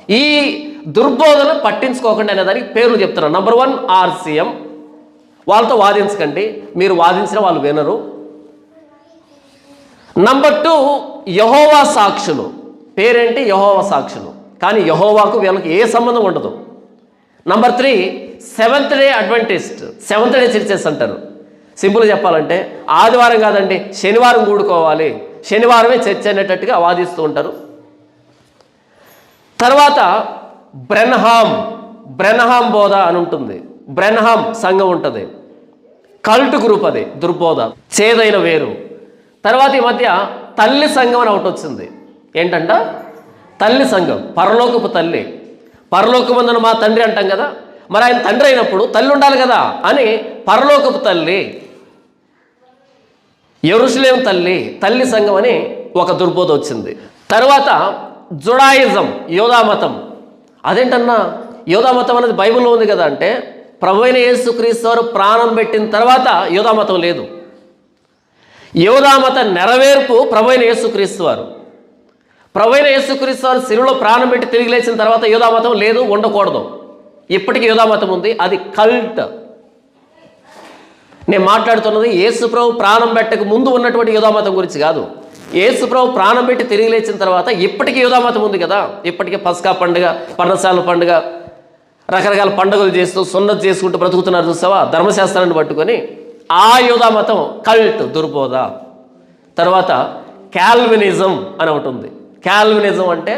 ఈ దుర్బోధన పట్టించుకోకండి అనేదానికి పేర్లు చెప్తున్నాను. నంబర్ 1 RCM, వాళ్ళతో వాదించకండి, మీరు వాదించిన వాళ్ళు వినరు. నంబర్ 2 యెహోవా సాక్షులు. పేరేంటి? యెహోవా సాక్షులు, కానీ యెహోవాకు వీళ్ళకి ఏ సంబంధం ఉండదు. Number 3 seventh day Adventist, seventh day churches అంటారు. సింపుల్గా చెప్పాలంటే ఆదివారం కాదండి, శనివారం కూడుకోవాలి, శనివారమే చర్చ్ అనేటట్టుగా వాదిస్తూ ఉంటారు. తర్వాత బ్రెన్హామ్ బోధ అని ఉంటుంది, బ్రెన్హామ్ సంఘం ఉంటుంది, కల్ట్ గ్రూప్, అది దుర్బోధ, చేదైన వేరు. తర్వాత ఈ మధ్య తల్లి సంఘం అని ఒకటి వచ్చింది. ఏంటంట? తల్లి సంఘం, పరలోకపు తల్లి. పరలోకమందున మా తండ్రి అంటాం కదా, మరి ఆయన తండ్రి అయినప్పుడు తల్లి ఉండాలి కదా అని పరలోకపు తల్లి, యెరూషలేము తల్లి సంఘం అని ఒక దుర్బోధ వచ్చింది. తర్వాత జుడాయిజం, యోధామతం. అదేంటన్నా యోధామతం అనేది బైబిల్లో ఉంది కదా అంటే, ప్రభువైన యేసుక్రీస్తు వారు ప్రాణం పెట్టిన తర్వాత యోధామతం లేదు. యోధామత నెరవేర్పు ప్రభువైన యేసుక్రీస్తు వారు. ప్రభువైన యేసుక్రీస్తు వారు శిలువలో ప్రాణం పెట్టి తిరిగి లేచిన తర్వాత యోధామతం లేదు, ఉండకూడదు. ఇప్పటికీ యోధామతం ఉంది, అది కల్ట్. నేను మాట్లాడుతున్నది యేసుప్రభు ప్రాణం పెట్టక ముందు ఉన్నటువంటి యోధామతం గురించి కాదు. యేసుప్రభు ప్రాణం పెట్టి తిరిగి లేచిన తర్వాత ఇప్పటికీ యోధామతం ఉంది కదా. ఇప్పటికీ పస్కా పండుగ, పర్ణశాల పండుగ, రకరకాల పండుగలు చేస్తూ సున్నతి చేసుకుంటూ బ్రతుకుతున్నారు చూసావా, ధర్మశాస్త్రాన్ని పట్టుకొని. ఆ యోధామతం కల్ట్, దుర్బోధ. తర్వాత క్యాల్వినిజం అని ఒకటి ఉంది. క్యాల్వినిజం అంటే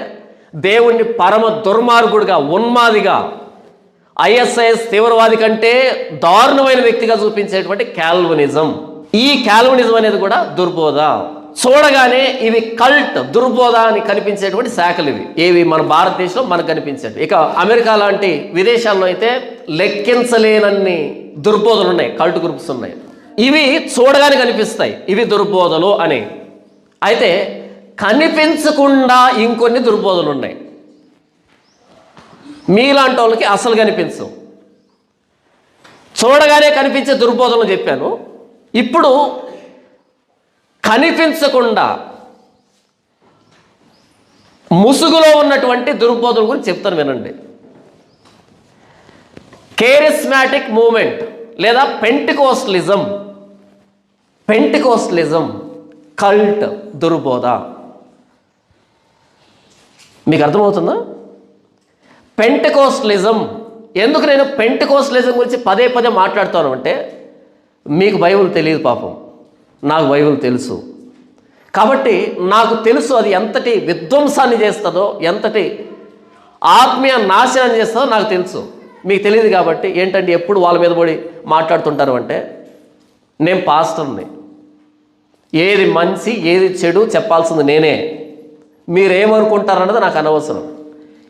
దేవుణ్ణి పరమ దుర్మార్గుడిగా, ఉన్మాదిగా, ISIS తీవ్రవాది కంటే దారుణమైన వ్యక్తిగా చూపించేటువంటి క్యాల్వినిజం. ఈ క్యాల్వినిజం అనేది కూడా దుర్బోధ. చూడగానే ఇవి కల్ట్, దుర్బోధ అని కనిపించేటువంటి శాఖలు ఇవి. ఏవి మన భారతదేశంలో మనకు కనిపించేవి. ఇక అమెరికా లాంటి విదేశాల్లో అయితే లెక్కించలేనన్ని దుర్బోధలు ఉన్నాయి, కల్ట్ గ్రూప్స్ ఉన్నాయి. ఇవి చూడగానే కనిపిస్తాయి, ఇవి దుర్బోధలు అని. అయితే కనిపించకుండా ఇంకొన్ని దుర్బోధలు ఉన్నాయి, మీలాంటి వాళ్ళకి అసలు కనిపించవు. చూడగానే కనిపించే దుర్బోధనలు చెప్పాను. ఇప్పుడు కనిపించకుండా ముసుగులో ఉన్నటువంటి దుర్బోధన గురించి చెప్తాను, వినండి. కేరిస్మాటిక్ మూమెంట్ లేదా పెంటికోస్టలిజం, కల్ట్, దుర్బోధ. మీకు అర్థమవుతుందా? పెంటికోస్టలిజం. ఎందుకు నేను పెంటికోస్టలిజం గురించి పదే మాట్లాడుతాను అంటే, మీకు బైబిల్ తెలియదు పాపం, నాకు బైబిల్ తెలుసు. కాబట్టి నాకు తెలుసు అది ఎంతటి విధ్వంసాన్ని చేస్తుందో, ఎంతటి ఆత్మీయ నాశనాన్ని చేస్తుందో నాకు తెలుసు. మీకు తెలియదు కాబట్టి ఏంటంటే ఎప్పుడు వాళ్ళ మీద పడి మాట్లాడుతుంటారు అంటే, నేను పాస్టర్ని, ఏది మంచి ఏది చెడు చెప్పాల్సింది నేనే. మీరేమనుకుంటారన్నది నాకు అనవసరం,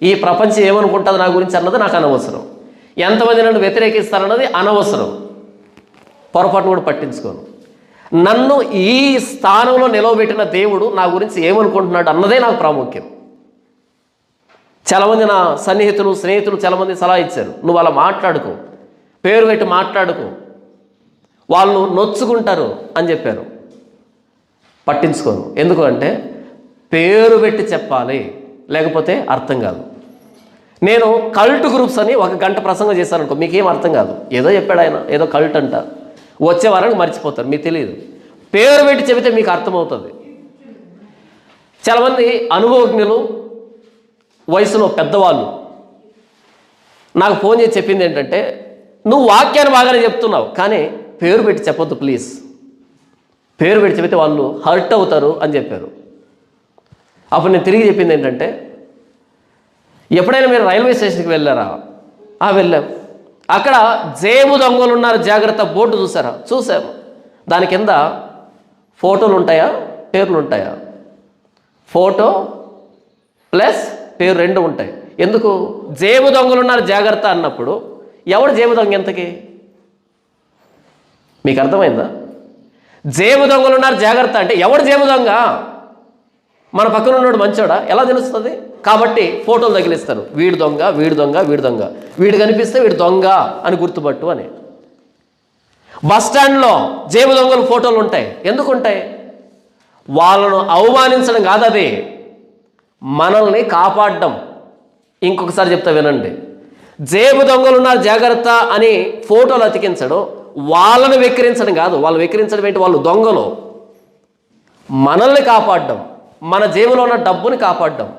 ఈ ప్రపంచం ఏమనుకుంటుంది నా గురించి అన్నది నాకు అనవసరం, ఎంతమంది నన్ను వ్యతిరేకిస్తారన్నది అనవసరం, పొరపాటు కూడా పట్టించుకోను. నన్ను ఈ స్థానంలో నిలవబెట్టిన దేవుడు నా గురించి ఏమనుకుంటున్నాడు అన్నదే నాకు ప్రాముఖ్యం. చాలామంది నా సన్నిహితులు, స్నేహితులు చాలామంది సలహా ఇచ్చారు, నువ్వు అలా మాట్లాడుకో, పేరు పెట్టి మాట్లాడుకో, వాళ్ళు నొచ్చుకుంటారు అని చెప్పారు. పట్టించుకోను. ఎందుకు అంటే పేరు పెట్టి చెప్పాలి, లేకపోతే అర్థం కాదు. నేను కల్ట్ గ్రూప్స్ అని 1 గంట ప్రసంగం చేశాను అనుకో, మీకేం అర్థం కాదు. ఏదో చెప్పాడు ఆయన, ఏదో కల్ట్ అంట, వచ్చే వారానికి మర్చిపోతారు, మీకు తెలియదు. పేరు పెట్టి చెబితే మీకు అర్థమవుతుంది. చాలామంది అనుభవజ్ఞులు, వయసులో పెద్దవాళ్ళు నాకు ఫోన్ చేసి చెప్పింది ఏంటంటే, నువ్వు వాక్యాన్ని బాగానే చెప్తున్నావు కానీ పేరు పెట్టి చెప్పొద్దు ప్లీజ్, పేరు పెట్టి చెబితే వాళ్ళు హర్ట్ అవుతారు అని చెప్పారు. అప్పుడు నేను తిరిగి చెప్పింది ఏంటంటే, ఎప్పుడైనా మీరు రైల్వే స్టేషన్కి వెళ్ళారా? వెళ్ళాం. అక్కడ జేబు దొంగలు ఉన్నారు జాగ్రత్త బోర్డు చూసారా? చూసాము. దాని కింద ఫోటోలు ఉంటాయా, పేర్లు ఉంటాయా? ఫోటో ప్లస్ పేరు 2 ఉంటాయి. ఎందుకు? జేబు దొంగలు ఉన్నారు జాగ్రత్త అన్నప్పుడు ఎవడు జేబు దొంగ ఎంతకి? మీకు అర్థమైందా? జేబు దొంగలు ఉన్నారు జాగ్రత్త అంటే ఎవడు జేబు దొంగ? మన పక్కన ఉన్నాడు మంచోడా? ఎలా తెలుస్తుంది? కాబట్టి ఫోటోలు తగిలిస్తారు, వీడు దొంగ, వీడు దొంగ, వీడు దొంగ, వీడు కనిపిస్తే వీడు దొంగ అని గుర్తుపట్టు అని. బస్ స్టాండ్లో జేబు దొంగలు ఫోటోలు ఉంటాయి. ఎందుకు ఉంటాయి? వాళ్ళను అవమానించడం కాదు, అది మనల్ని కాపాడడం. ఇంకొకసారి చెప్తా వినండి. జేబు దొంగలు ఉన్నారు జాగ్రత్త అని ఫోటోలు అతికించడం, వాళ్ళని వెక్కిరించడం కాదు. వాళ్ళు వెక్కిరించడం ఏంటి? వాళ్ళు దొంగలు. మనల్ని కాపాడడం, మన జేబులో ఉన్న డబ్బుని కాపాడడం,